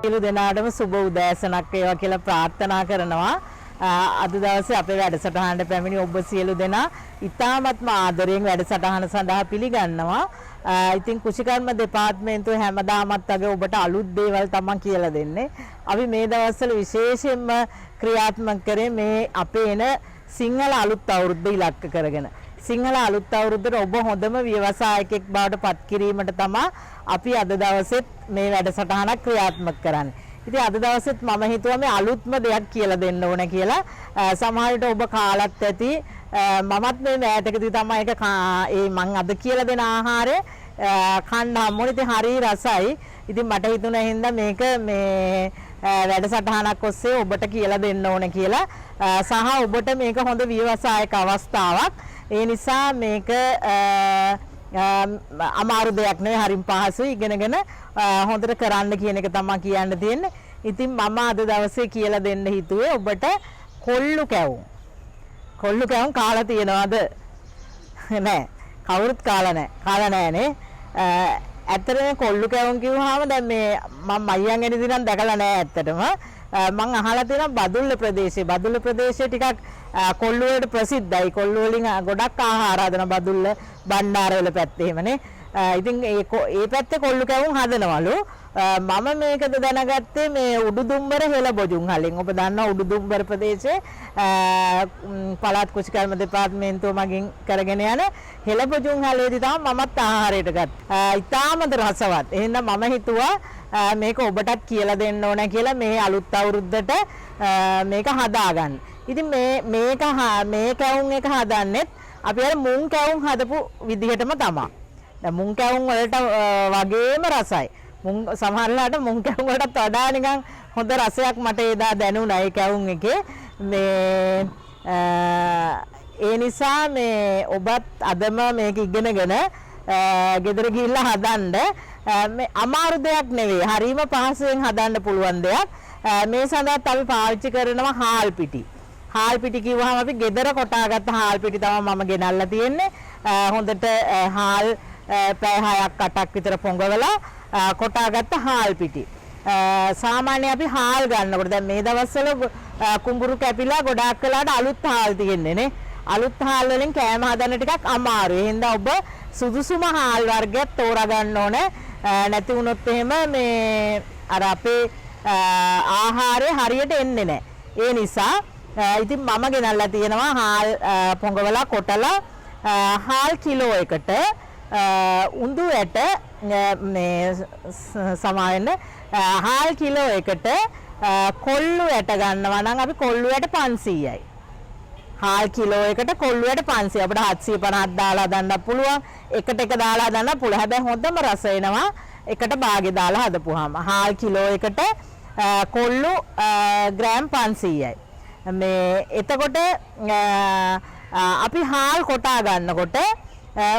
සියලු දෙනාටම සුබ උදෑසනක් වේවා කියලා ප්‍රාර්ථනා කරනවා. අද දවසේ අපේ වැඩසටහනට පැමිණි ඔබ සියලු දෙනා ඉතාමත්ම ආදරයෙන් වැඩසටහන සඳහා පිළිගන්නවා. ඉතින් කුෂිකර්ම දෙපාර්තමේන්තුව හැමදාමත් වගේ ඔබට අලුත් දේවල් තමයි කියලා දෙන්නේ. අපි මේ දවස්වල විශේෂයෙන්ම ක්‍රියාත්මක කරේ මේ අපේ එන සිංහල අලුත් අවුරුද්ද ඉලක්ක කරගෙන. සිංහල අලුත් අවුරුද්දට ඔබ හොඳම ව්‍යවසායකෙක් බවට පත් කිරීමට තමයි අපි අද දවසෙත් මේ වැඩසටහනක් ක්‍රියාත්මක කරන්නේ. ඉතින් අද දවසෙත් මම හිතුවා මේ අලුත්ම දෙයක් කියලා දෙන්න ඕන කියලා. සමහර විට ඔබ කාලත් ඇති මමත් මේ මෑතකදී තමයි ඒක මම අද කියලා දෙන ආහාරය කන්න හම්බුනේ. ඉතින් හරි රසයි. ඉතින් මට හිතුණා හින්දා මේක මේ වැඩසටහනක් ඔස්සේ ඔබට කියලා දෙන්න ඕන කියලා. සහ ඔබට මේක හොඳ ව්‍යවසායක අවස්ථාවක්. ඒ නිසා මේක අමාරු දෙයක් නෙවෙයි, හරිම පහසුයි. ඉගෙනගෙන හොඳට කරන්න කියන එක තමයි කියන්න තියෙන්නේ. ඉතින් මම අද දවසේ කියලා දෙන්න හිතුවේ ඔබට කොල්ලු කැවුම්. කොල්ලු කැවුම් කාලා තියෙනවද? නෑ. කවුරුත් කාලා නෑ. කාලා නෑනේ. ඇත්තටම කොල්ලු කැවුම් කිව්වහම දැන් මේ මම මයියන් එන දිනම් දැකලා නෑ ඇත්තටම. මම අහලා තියෙනවා බදුල්ල ප්‍රදේශයේ ටිකක් කොල්ලු වලට ප්‍රසිද්ධයි. කොල්ලු වලින් ගොඩක් ආහාර හදන බදුල්ල බණ්ඩාරවල පැත්තේ එහෙමනේ. ඉතින් ඒ පැත්තේ කොල්ලු කැවුම් හදනවලු. මම මේකද දැනගත්තේ මේ උඩුදුම්බර හෙළබොජුන් හලෙන්. ඔබ දන්නා උඩුදුම්බර ප්‍රදේශයේ පළාත් කුෂිකර්ම දෙපාර්තමේන්තුව මගින් කරගෙන යන හෙළබොජුන් හලේදී තමයි මමත් ආහාරයට ගත්තා. ඉතාමත් රසවත්. එහෙනම් මම හිතුවා මේක ඔබටත් කියලා දෙන්න ඕන කියලා මේ අලුත් අවුරුද්දට මේක හදාගන්න. ඉතින් මේ කැවුම් එක හදන්නෙත් අපි අර මුං කැවුම් හදපු විදිහටම තමයි. දැන් මුං කැවුම් වලට වගේම රසයි. සමහරලාට මුං කැවුම් වලට වඩා නිකන් හොඳ රසයක් මට එදා දැනුණා ඒ කැවුම් එකේ. ඒ නිසා මේ ඔබත් අදම මේක ඉගෙනගෙන ගෙදර ගිහිල්ලා හදන්න. මේ අමාරු දෙයක් නෙවෙයි. හරීම පහසුවෙන් හදන්න පුළුවන් දෙයක්. මේ සඳහාත් අපි පාවිච්චි කරනවා හාල් පිටි. හාල් පිටි කිව්වහම අපි ගෙදර කොටාගත්ත හාල් පිටි තමයි මම ගෙනල්ලා තියෙන්නේ. හොඳට හාල් පැය 6ක් 8ක් විතර පොඟවලා කොටාගත්ත හාල් පිටි. සාමාන්‍ය අපි හාල් ගන්නකොට දැන් මේ දවස්වල කුඹුරු කැපිලා ගොඩාක් වෙලාට අලුත් හාල් තියෙන්නේ නේ. අලුත් හාල් වලින් කෑම හදන්න ටිකක් අමාරුයි. එහෙනම් ඔබ සුදුසුම හාල් වර්ගයක් තෝරා ගන්න ඕනේ. නැති වුණොත් එහෙම මේ අර අපේ ආහාරය හරියට එන්නේ නැහැ. ඒ නිසා ඉතින් මම ගෙනල්ලා තියෙනවා හාල් පොඟවලා කොටලා හාල් කිලෝ එකට උඳු ඇට මේ සමාවෙන්න හාල් කිලෝ එකට කොල්ලු ඇට ගන්නවා නම් අපි කොල්ලු ඇට 500යි. හාල් කිලෝ එකට කොල්ලු ඇට 500. අපිට 750ක් දාලා හදන්න පුළුවන්. එකට එක දාලා හදන්න පුළුවන්. හැබැයි හොඳම රස එනවා එකට භාගෙ දාලා හදපුවාම. හාල් කිලෝ එකට කොල්ලු ග්‍රෑම් 500යි. මේ එතකොට අපි හාල් කොටා ගන්නකොට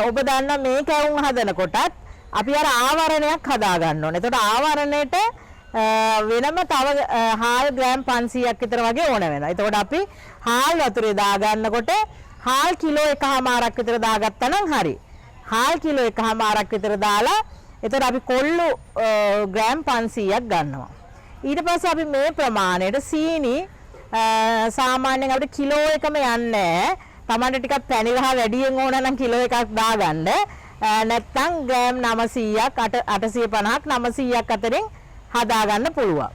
ඔබ දන්නා මේ කැවුම් හදනකොටත් අපි අර ආවරණයක් හදා ගන්න ඕනේ. එතකොට ආවරණයට වෙනම තව හාල් ග්‍රෑම් 500ක් විතර වගේ ඕන වෙනවා. එතකොට අපි හාල් වතුරේ දා ගන්නකොට හාල් කිලෝ එකමාරක් විතර දාගත්තා නම් හරි. හාල් කිලෝ එකමාරක් විතර දාලා එතකොට අපි කොල්ලු ග්‍රෑම් 500ක් ගන්නවා. ඊට පස්සේ අපි මේ ප්‍රමාණයට සීනි සාමාන්‍යයෙන් අපිට කිලෝ එකම යන්නේ. තමන්ට ටිකක් පැණි රහ වැඩියෙන් ඕන නම් කිලෝ එකක් දාගන්න. නැත්නම් ග්‍රෑම් 900ක් 850ක් 900ක් අතරින් හදා ගන්න පුළුවන්.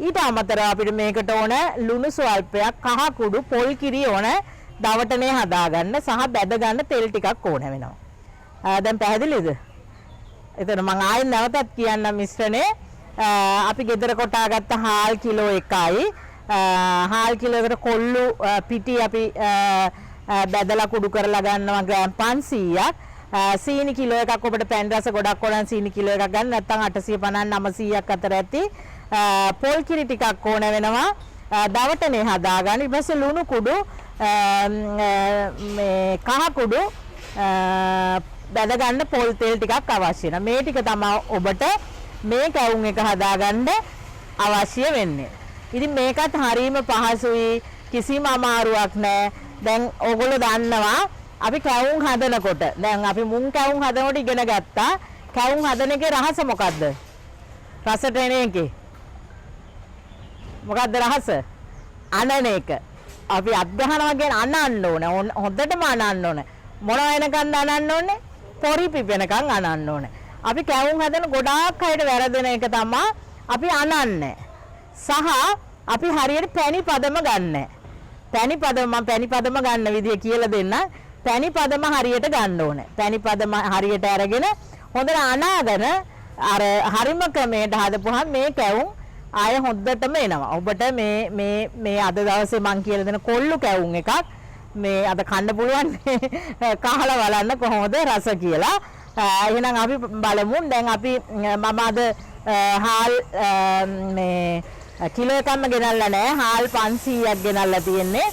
ඊට අමතරව අපිට මේකට ඕන ලුණු ස්වල්පයක්, කහ කුඩු, පොල් කිරි ඕන දවටනේ හදා ගන්න සහ බැද ගන්න තෙල් ටිකක් ඕන වෙනවා. දැන් පැහැදිලිද? එතන මම ආයෙත් නැවතත් කියන්නම් මිශ්‍රණේ අපි ගෙදර කොටාගත්ත හාල් කිලෝ එකයි හාල් කිලෝ එකට කොල්ලු පිටි අපි බැදලා කුඩු කරලා ගන්නවා ග්‍රෑම් 500ක්. සීනි කිලෝ එකක් ඔබට පැන් රස ගොඩක් ඕන සීනි කිලෝ එකක් ගන්න. නැත්නම් 850 900ක් අතර ඇති. පොල් කිරි ටිකක් ඕන වෙනවා. දවටනේ හදාගන්න. ඊට පස්සේ ලුණු කුඩු මේ කහ කුඩු බැද ගන්න පොල් තෙල් ටිකක් අවශ්‍ය වෙනවා. මේ ටික තමයි ඔබට මේ කැවුම් එක හදාගන්න අවශ්‍ය වෙන්නේ. ඉතින් මේකත් හරීම පහසුයි. කිසිම අමාරුවක් නැහැ. දැන් ඕගොල්ලෝ දන්නවා අපි කැවුම් හදනකොට දැන් අපි මුං කැවුම් හදනකොට ඉගෙන ගත්තා. කැවුම් හදන එකේ රහස මොකද්ද? රසට එන එකේ මොකක්ද රහස? අනන එක. අපි අත් ගහනවා කියන්නේ අනන්න ඕනේ. හොඳටම අනන්න ඕනේ. මොන වෙනකන්ද අනන්න ඕනේ? පොරි පිපෙනකන් අනන්න ඕනේ. අපි කැවුම් හදන ගොඩාක් අයට වැරදෙන එක තමයි අපි අනන්නේ. සහ අපි හරියට පැණි පදම ගන්නෑ. පැණි පදම ගන්න විදිය කියලා දෙන්න. පැණි පදම හරියට ගන්න ඕනේ. පැණි පදම හරියට අරගෙන හොඳට අනාගෙන අර හරිම ක්‍රමයට හදපුවාම මේ කැවුම් ආය හොද්දටම එනවා. ඔබට මේ අද දවසේ මං කියලා දෙන කොල්ලු කැවුම් එකක් මේ අද කන්න පුළුවන් කහලා බලන්න කොහොමද රස කියලා. එහෙනම් අපි බලමු. දැන් අපි මම අද හාල් මේ කිලෝ එකක්ම ගෙනල්ලා නැහැ. හාල් 500ක් ගෙනල්ලා තියෙන්නේ.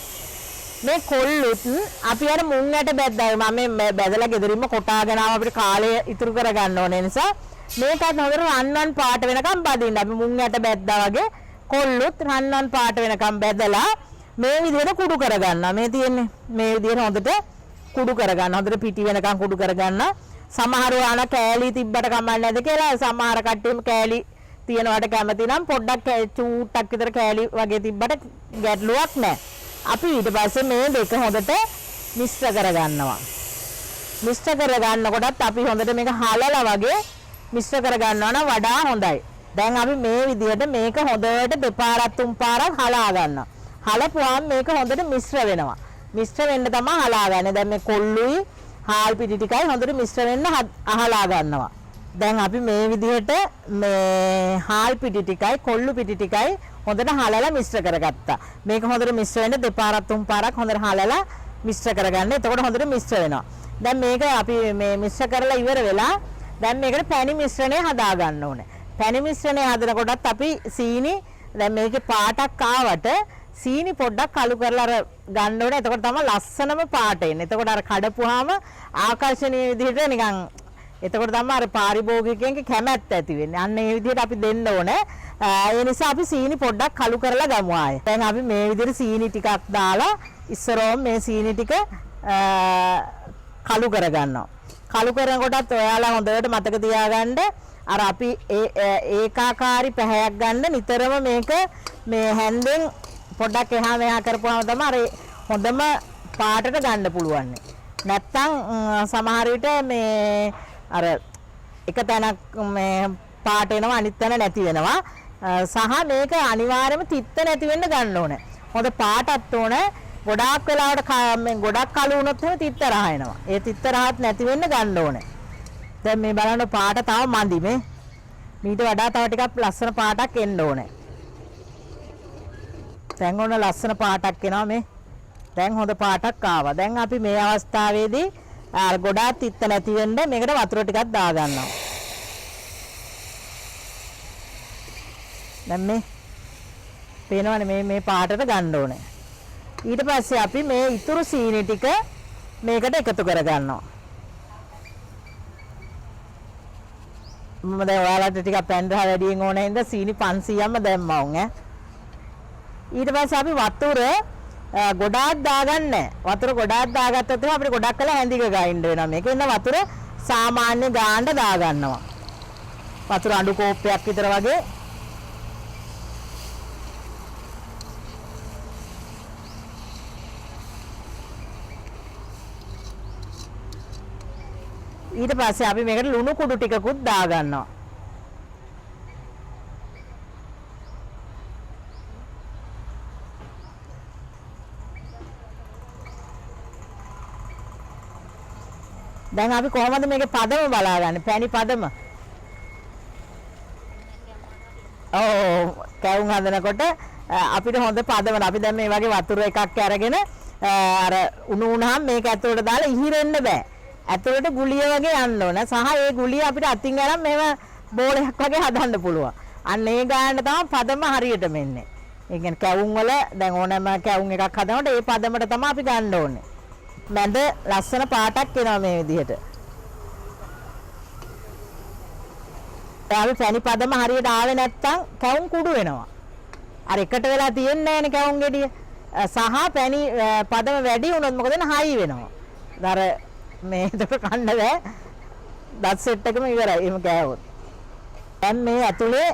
මේ කොල්ලුත් අපි අර මුං යට බැද්දා. මම මේ බැදලා ගෙදරින්ම කොටාගෙන ආව අපිට කාලය ඉතුරු කරගන්න ඕනේ නිසා මේකත් හොඳට රන්වන් පාට වෙනකම් බදින්න. අපි මුං යට බැද්දා වගේ කොල්ලුත් රන්වන් පාට වෙනකම් බැදලා මේ විදිහට කුඩු කරගන්නවා. මේ තියෙන්නේ මේ විදිහට හොඳට කුඩු කරගන්න. හොඳට පිටි වෙනකම් කුඩු කරගන්න. සමහර ආන කෑලි තිබ්බට කමක් නැද කියලා සමහර කට්ටියම කෑලි තියනවට කැමති නම් පොඩ්ඩක් චූට්ටක් විතර කෑලි වගේ තිබ්බට ගැටලුවක් නැහැ. අපි ඊට පස්සේ මේ දෙක හොඳට මිශ්‍ර කරගන්නවා. මිශ්‍ර කරගන්නකොටත් අපි හොඳට මේක හලලා වගේ මිශ්‍ර කරගන්නවා නම් වඩා හොඳයි. දැන් අපි මේ විදිහට මේක හොඳට දෙපාරක් තුන් පාරක් හලා ගන්නවා. හලපුවාම මේක හොඳට මිශ්‍ර වෙනවා. මිශ්‍ර වෙන්න තමයි හලාගන්නේ. දැන් මේ කොල්ලුයි හාල් පිටි ටිකයි හොඳට මිශ්‍ර වෙන්න අහලා ගන්නවා. දැන් අපි මේ විදිහට මේ හාල් පිටි ටිකයි කොල්ලු පිටි ටිකයි හොඳට හලලා මිශ්‍ර කරගත්තා. මේක හොඳට මිශ්‍ර වෙන්න දෙපාරක් තුන් පාරක් හොඳට හලලා මිශ්‍ර කරගන්න. එතකොට හොඳට මිශ්‍ර වෙනවා. දැන් මේක අපි මේ මිශ්‍ර කරලා ඉවර වෙලා දැන් මේකට පැණි මිශ්‍රණය හදා ගන්න ඕනේ. පැණි මිශ්‍රණය හදනකොටත් අපි සීනි දැන් මේකේ පාටක් ආවට සීනි පොඩ්ඩක් කළු කරලා අර ගන්න ඕනේ. එතකොට තමයි ලස්සනම පාට එන්නේ. එතකොට අර කඩපුවාම ආකර්ෂණීය විදිහට නිකන් එතකොට තමයි අර පාරිභෝගිකයන්ගේ කැමැත්ත ඇති වෙන්නේ. අන්න ඒ විදිහට අපි දෙන්න ඕනේ. ඒ නිසා අපි සීනි පොඩ්ඩක් කළු කරලා ගමු ආයේ. දැන් අපි මේ විදිහට සීනි ටිකක් දාලා ඉස්සරෝම මේ සීනි ටික කළු කරගන්නවා. කළු කරනකොටත් ඔයාලා හොඳට මතක තියාගන්න අර අපි ඒකාකාරී පැහැයක් ගන්න නිතරම මේක මේ හැන්දෙන් පොඩ්ඩක් එහා මෙහා කරපුවාම තමයි අර හොඳම පාටට ගන්න පුළුවන්. නැත්තම් සමහර විට මේ අර එක තැනක් මේ පාට එනවා අනිත් තැන නැති වෙනවා. සහ මේක අනිවාර්යයෙන්ම තිත්ත නැති වෙන්න ගන්න ඕනේ. හොඳ පාටක් ඕනේ. ගොඩාක් වෙලාවට මේ ගොඩක් කළු වුණොත් එහෙම තිත්ත රහ එනවා. ඒ තිත්ත රහත් නැති වෙන්න ගන්න ඕනේ. දැන් මේ බලන්න පාට තව මදි මේ. මීට වඩා තව ටිකක් ලස්සන පාටක් එන්න ඕනේ. දැන් ඔන්න ලස්සන පාටක් එනවා මේ. දැන් හොඳ පාටක් ආවා. දැන් අපි මේ අවස්ථාවේදී අර ගොඩාක් තිත්ත නැති වෙන්න මේකට වතුර ටිකක් දා ගන්නවා. දැන් මේ පේනවනේ මේ පාටට ගන්න ඕනේ. ඊට පස්සේ අපි මේ ඉතුරු සීනි ටික මේකට එකතු කර ගන්නවා. මම දැන් ඔයාලට ටිකක් පැන් රහ වැඩියෙන් ඕනේ හින්දා සීනි 500ක්ම දැම්මා උන් ඈ. ඊට පස්සේ අපි වතුර ගොඩාක් දාගන්නේ. වතුර ගොඩාක් දාගත්තොත් අපිට ගොඩක් කළා හැඳික ගයින්න වෙනවා. මේකෙන් වතුර සාමාන්‍ය ගාන්න දා ගන්නවා. වතුර අඬු කෝප්පයක් විතර වගේ. ඊට පස්සේ අපි මේකට ලුණු කුඩු ටිකකුත් දා ගන්නවා. දැන් අපි කොහොමද මේකේ පදම බලාගන්නේ? පැණි පදම. කැවුම් හදනකොට අපිට හොඳ පදම. අපි දැන් මේ වගේ වතුර එකක් අරගෙන අර උණු උනහම මේක ඇතුළට දාලා ඉහිරෙන්න බෑ. ඇතුළට ගුලිය වගේ යන්න ඕන. සහ ඒ ගුලිය අපිට අතින් අරන් මේව බෝලයක් වගේ හදන්න පුළුවන්. අන්න ඒ ගානට තමයි පදම හරියටම එන්නේ. ඒ කියන්නේ කැවුම් වල දැන් ඕනෑම කැවුම් එකක් හදනකොට ඒ පදමට තමයි අපි ගන්න ඕනේ. මැද ලස්සන පාටක් එනවා මේ විදිහට. අපි පැණි පදම හරියට ආවේ නැත්තම් කැවුම් කුඩු වෙනවා. අර එකට වෙලා තියෙන්නේ නැහැනේ කැවුම් ගෙඩිය. සහ පැණි පදම වැඩි වුණොත් මොකද වෙන්නේ? හයි වෙනවා. අර මේ දෙක කන්න බෑ. දත් සෙට් එකම ඉවරයි. එහෙම කෑවොත්. දැන් මේ ඇතුලේ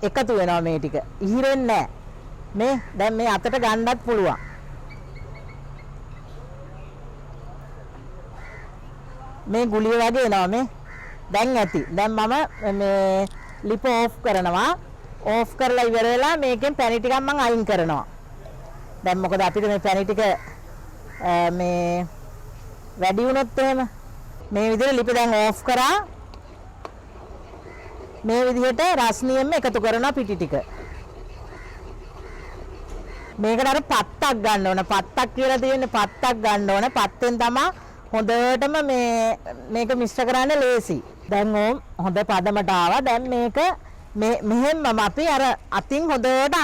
එකතු වෙනවා මේ ටික. ඉහිරෙන්නේ නැහැ. මේ දැන් මේ අතට ගන්නත් පුළුවන්. මේ ගුලිය වගේ එනවා මේ. දැන් ඇති. දැන් මම මේ ලිප ඕෆ් කරනවා. ඕෆ් කරලා ඉවර වෙලා මේකෙන් පැණි ටිකක් මම අයින් කරනවා. දැන් මොකද අපිට මේ පැණි ටික මේ වැඩි වුණොත් එහෙම මේ විදිහට ලිප දැන් ඕෆ් කරා. මේ විදිහට රස්නියෙන්ම එකතු කරනවා පිටි ටික. මේකට අර පත්තක් ගන්න ඕන. පත්තක් කියලා තියෙන්නේ පත්තක් ගන්න ඕන. පත්තෙන් තමයි හොඳටම මේක මිශ්‍ර කරන්න ලේසි. දැන් හොඳ පදමට ආවා. දැන් මේක මෙහෙම්ම අපි අර අතින් හොඳට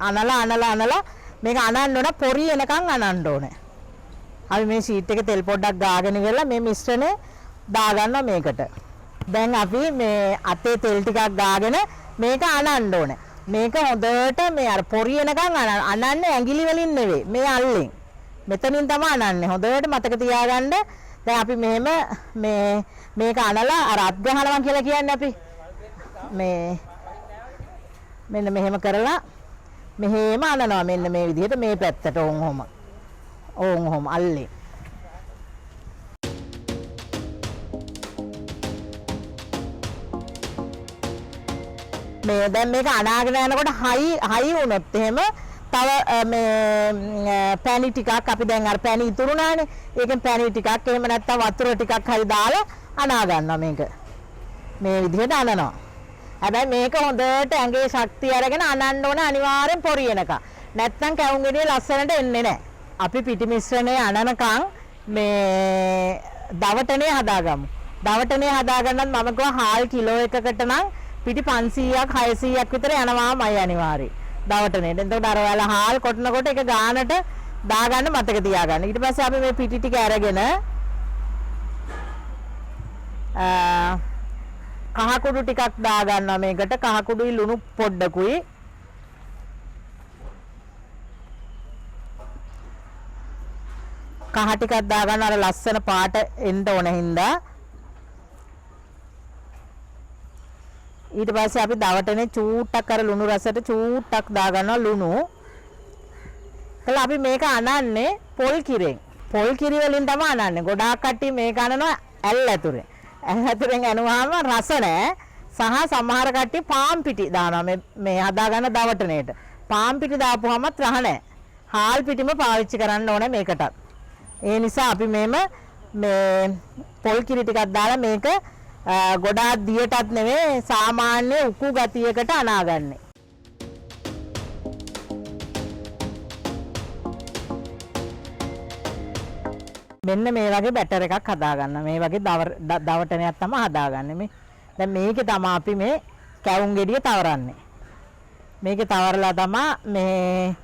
අනලා මේක අනන්න ඕන. පොරි එනකන් අනන්න ඕනේ. අපි මේ ෂීට් එකේ තෙල් පොඩ්ඩක් ගාගෙන ඉවරලා මේ මිශ්‍රණය දාගන්නවා මේකට. දැන් අපි මේ අතේ තෙල් ටිකක් ගාගෙන මේක අනන්න ඕනේ. මේක හොඳට මේ අර පොරි එනකන් අනන්නේ ඇඟිලි වලින් නෙවෙයි. මේ අල්ලෙන්. මෙතනින් තමයි අනන්නේ. හොඳට මතක තියාගන්න. දැන් අපි මෙහෙම මේක අනලා අර අත් ගහනවා කියලා කියන්නේ අපි. මෙන්න මෙහෙම කරලා මෙහෙම අනනවා. මෙන්න මේ විදිහට මේ පැත්තට ඕම් අල්ලේ. මේ දැන් මේක අනාගෙන යනකොට හයි වුණොත් එහෙම තව මේ පැණි ටිකක් අපි දැන් අර පැණි ඉතුරුනානේ. ඒකෙන් පැණි ටිකක් එහෙම නැත්නම් වතුර ටිකක් හරි දාලා අනා ගන්නවා මේක. මේ විදිහට අනනවා. හැබැයි මේක හොඳට ඇඟේ ශක්තිය අරගෙන අනන්න ඕන අනිවාර්යෙන් පොරියනක. නැත්නම් කැවුම් ගෙඩිය ලස්සනට එන්නේ නැහැ. අපි පිටි මිශ්‍රණය අනනකම් මේ දවටනේ හදාගමු. දවටනේ හදාගන්නත් මම කිව්වා හාල් කිලෝ එකකට නම් පිටි 500ක් 600ක් විතර යනවාමයි අනිවාර්යයෙන්. දවටනේ. එතකොට අර ඔයාලා හාල් කොටනකොට ඒක ගානට දාගන්න මතක තියාගන්න. ඊට පස්සේ අපි මේ පිටි ටික අරගෙන කහ කුඩු ටිකක් දාගන්නවා මේකට. කහ කුඩුයි ලුණු පොඩ්ඩකුයි. කහ ටිකක් දාගන්න අර ලස්සන පාට එන්න ඕන හින්දා. ඊට පස්සේ අපි දවටනේ චූට්ටක් අර ලුණු රසට චූට්ටක් දාගන්නවා ලුණු. කළා අපි මේක අනන්නේ පොල් කිරෙන්. පොල් කිරි වලින් තමයි අනන්නේ. ගොඩාක් කට්ටිය මේක අනනවා ඇල් ඇතුරේ. ඇල් ඇතුරෙන් අනුවාම රස නැහැ. සහ සමහර කට්ටිය පාන් පිටි දානවා මේ හදාගන්න දවටනේට. පාන් පිටි දාපුවාමත් රහ නැහැ. හාල් පිටිම පාවිච්චි කරන්න ඕනේ මේකටත්. ඒ නිසා අපි මේ පොල් කිරි ටිකක් දාලා මේක ගොඩාක් දියටත් නෙවෙයි සාමාන්‍ය උකු ගතියකට අනාගන්නේ. මෙන්න මේ වගේ බැටර් එකක් හදාගන්න. මේ වගේ දවටනයක් තමයි හදාගන්නේ. දැන් මේකේ තමයි අපි මේ කැවුම් ගෙඩිය තවරන්නේ. මේකේ තවරලා තමයි මේ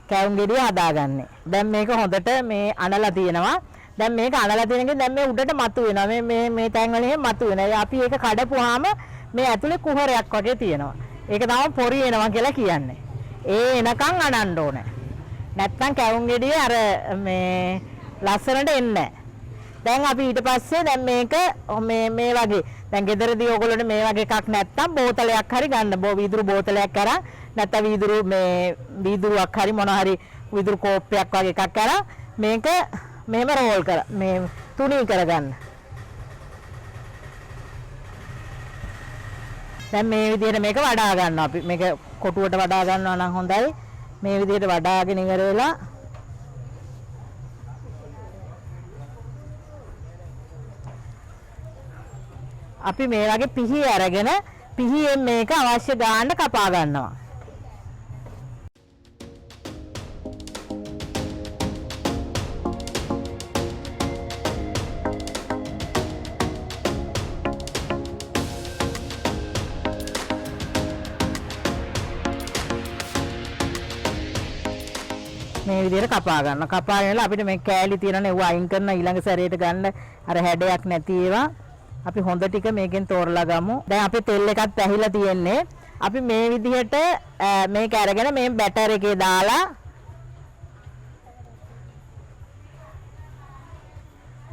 කැවුම් ගෙඩිය හදාගන්නේ. දැන් මේක හොඳට මේ අනලා තියෙනවා. දැන් මේක අනලා තියෙනකන් දැන් මේ උඩට මතු වෙනවා. මේ තැන් වල එහෙම මතු වෙනවා. අපි ඒක කඩපුවාම මේ ඇතුලේ කුහරයක් වගේ තියෙනවා. ඒක තමයි පොරි එනවා කියලා කියන්නේ. ඒ එනකන් අනන්න ඕනේ. නැත්තම් කැවුම් ගෙඩිය අර මේ ලස්සනට එන්නේ. දැන් අපි ඊට පස්සේ දැන් මේක මේ වගේ දැන් ගෙදරදී ඔයගොල්ලෝනේ මේ වගේ එකක් නැත්තම් බෝතලයක් හරි ගන්න. වීදුරු බෝතලයක් අරන් නැත්නම් වීදුරුවක් හරි මොන හරි වීදුරු කෝප්පයක් වගේ එකක් අරන් මේක මෙහෙම රෝල් කර මේ තුනී කරගන්න. දැන් මේ විදිහට මේක වඩා ගන්නවා අපි. මේක කොටුවට වඩා ගන්නවා නම් හොඳයි. මේ විදිහට වඩාගෙන ඉවර වෙලා අපි මේ වගේ පිහි අරගෙන පිහියෙන් මේක අවශ්‍ය ගානට කපා ගන්නවා. මේ විදිහට කපා ගන්න. කපාගෙන අපිට මේ කෑලි තියෙනනේ ඒව අයින් කරන ඊළඟ සැරේට ගන්න අර හැඩයක් නැති ඒවා අපි හොඳ ටික මේකෙන් තෝරලා ගමු. දැන් අපේ තෙල් එකත් ඇහිලා තියෙන්නේ. අපි මේ විදිහට මේක අරගෙන මේ බැටර් එකේ දාලා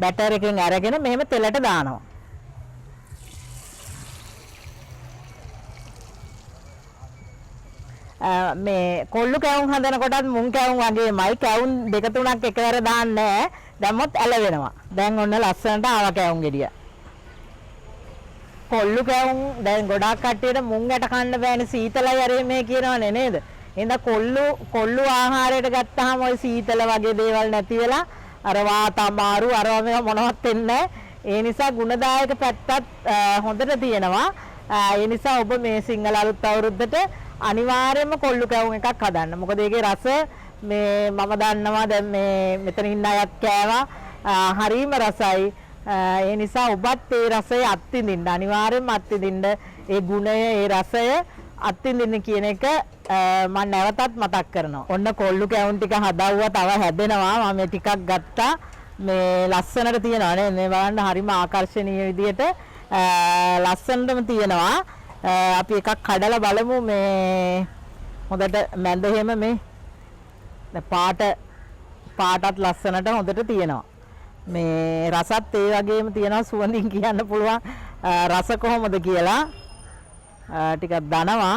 බැටර් එකෙන් අරගෙන මෙහෙම තෙලට දානවා. මේ කොල්ලු කැවුම් හදනකොටත් මුං කැවුම් වගේමයි කැවුම් දෙක තුනක් එකවර දාන්නේ දැම්මොත් ඇලවෙනවා. දැන් ඔන්න ලස්සනට ආවා කැවුම් ගෙඩිය. කොල්ලු කැවුම් දැන් ගොඩාක් කට්ටියට මුං ඇට කන්න බෑනේ සීතලයි අරේ මේ කියනවනේ නේද? එහෙනම් කොල්ලු ආහාරයට ගත්තාම ওই සීතල වගේ දේවල් නැති වෙලා අර වාත අමාරු අරව මේවා මොනවත් වෙන්නේ ඒ නිසා ගුණදායක පැත්තත් හොඳට තියෙනවා. ඒ නිසා ඔබ මේ සිංහල අලුත් අවුරුද්දට අනිවාර්යයෙන්ම කොල්ලු කැවුම් එකක් හදන්න. මොකද ඒකේ රස මේ මම දන්නවා දැන් මේ මෙතන ඉන්න අයත් කෑවා හරීම රසයි. ඒ නිසා ඔබත් ඒ රසය අත්විඳින්න අනිවාර්යයෙන්ම අත්විඳින්න ඒ ගුණය ඒ රසය අත්විඳින්න කියන එක මම නැවතත් මතක් කරනවා. ඔන්න කොල්ලු කැවුම් ටික හදවුවා තව හැදෙනවා. මම මේ ටිකක් ගත්තා. මේ ලස්සනට තියෙනවා නේ මේ බලන්න හරිම ආකර්ශනීය විදියට ලස්සනටම තියෙනවා. අපි එකක් කඩලා බලමු මේ හොඳට මැද හැම මේ පාටත් ලස්සනට හොඳට තියෙනවා. මේ රසත් ඒ වගේම තියෙනවා සුවඳින් කියන්න පුළුවන් රස කොහොමද කියලා ටිකක් දනවා.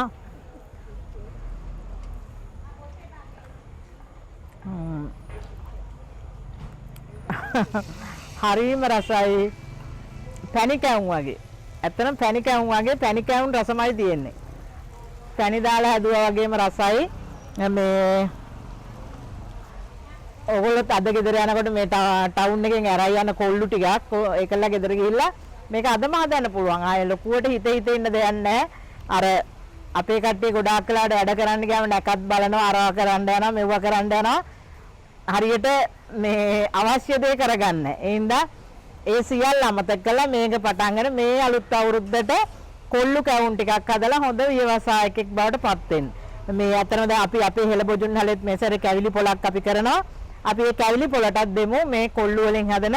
හරිම රසයි පැණි කැවුම් වගේ. ඇත්තටම පැණි කැවුම් වගේ පැණි කැවුම් රසමයි තියෙන්නේ. පැණි දාලා හැදුවා වගේම රසයි. මේ ඔයගොල්ලොත් අද ගෙදර යනකොට මේ ටවුන් එකෙන් ඇරයි යන කොල්ලු ටිකක් ඒකලා ගෙදර ගිහිල්ලා මේක අදම හදන්න පුළුවන්. ආයේ ලොකුවට හිත ඉන්න දෙයක් නැහැ. අර අපේ කට්ටිය ගොඩාක් වෙලාවට වැඩ කරන්න ගියාම නැකත් බලනවා අරවා කරන්න යනවා මෙව්වා කරන්න යනවා. හරියට මේ අවශ්‍ය දේ කරගන්න. ඒ හින්දා ඒ සියල්ල අමතක කළා මේක පටන් ගන්න මේ අලුත් අවුරුද්දට කොල්ලු කැවුම් ටිකක් හදලා හොඳ ව්‍යවසායකෙක් බවට පත් වෙන්න. මේ අතන දැන් අපි අපේ හෙළබොජුන් හැලෙත් මේසරේ කැවිලි පොලක් අපි කරනවා. අපි ඒ කැවිලි පොලටත් දෙමු මේ කොල්ලු වලින් හදන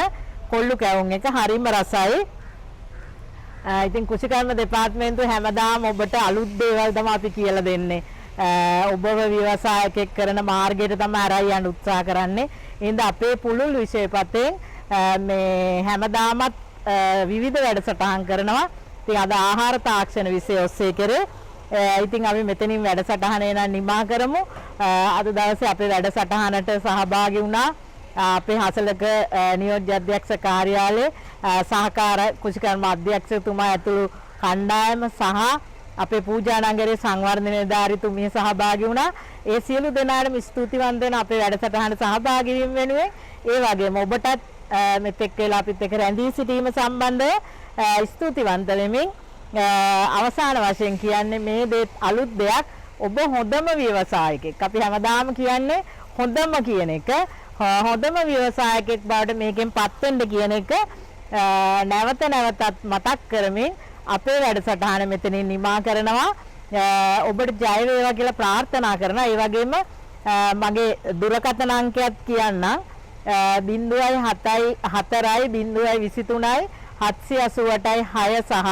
කොල්ලු කැවුම් එක හරිම රසයි. ඉතින් කුෂිකර්ම දෙපාර්තමේන්තුව හැමදාම ඔබට අලුත් දේවල් තමයි අපි කියලා දෙන්නේ. ඔබව ව්‍යවසායකෙක් කරන මාර්ගයට තමයි අරයි යන්න උත්සාහ කරන්නේ. එහෙනම් අපේ පුළුල් විෂයපතෙන් මේ හැමදාමත් විවිධ වැඩසටහන් කරනවා. ඉතින් අද ආහාර තාක්ෂණ විෂය ඔස්සේ කරේ. ඉතින් අපි මෙතනින් වැඩසටහන එන නිමා කරමු. අද දවසේ අපේ වැඩසටහනට සහභාගී වුණා අපේ හසලක නියෝජ්‍ය අධ්‍යක්ෂ කාර්යාලයේ සහකාර කුෂිකර්ම අධ්‍යක්ෂතුමා ඇතුළු කණ්ඩායම සහ අපේ පූජානගරයේ සංවර්ධන නිලධාරීතුමිය සහභාගී වුණා. ඒ සියලු දෙනාටම ස්තුතිවන්ත වෙන අපේ වැඩසටහනට සහභාගී වීම වෙනුවෙන් ඒ වගේම ඔබටත් මෙතෙක් වෙලා අපිත් එක්ක රැඳී සිටීම සම්බන්ධව ස්තුතිවන්ත වෙමින් අවසාන වශයෙන් කියන්නේ මේ දෙත් අලුත් දෙයක් ඔබ හොඳම ව්‍යවසායකෙක්. අපි හැමදාම කියන්නේ හොඳම කියන එක. හොඳම ව්‍යවසායකෙක් බවට මේකෙන් පත් වෙන්න කියන එක නැවත නැවතත් මතක් කරමින් අපේ වැඩසටහන මෙතනින් නිමා කරනවා. ඔබට ජය වේවා කියලා ප්‍රාර්ථනා කරනවා. ඒ වගේම මගේ දුරකථන අංකයත් කියන්නම් 0.7 4 0.23 788යි 6 සහ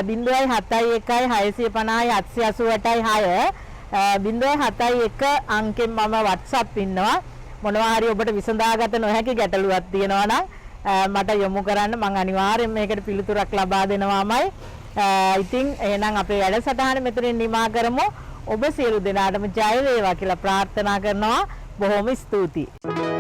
0.71 650යි 788යි 6 0.71 අංකෙන් මම WhatsApp ඉන්නවා. මොනවා හරි ඔබට විසඳාගත නොහැකි ගැටලුවක් තියෙනවා නම් මට යොමු කරන්න මම අනිවාර්යෙන් මේකට පිළිතුරක් ලබා දෙනවාමයි. ඉතින් එහෙනම් අපේ වැඩසටහන මෙතනින් නිමා කරමු. ඔබ සියලු දෙනාටම ජය වේවා කියලා ප්‍රාර්ථනා කරනවා. බොහොම ස්තුතියි.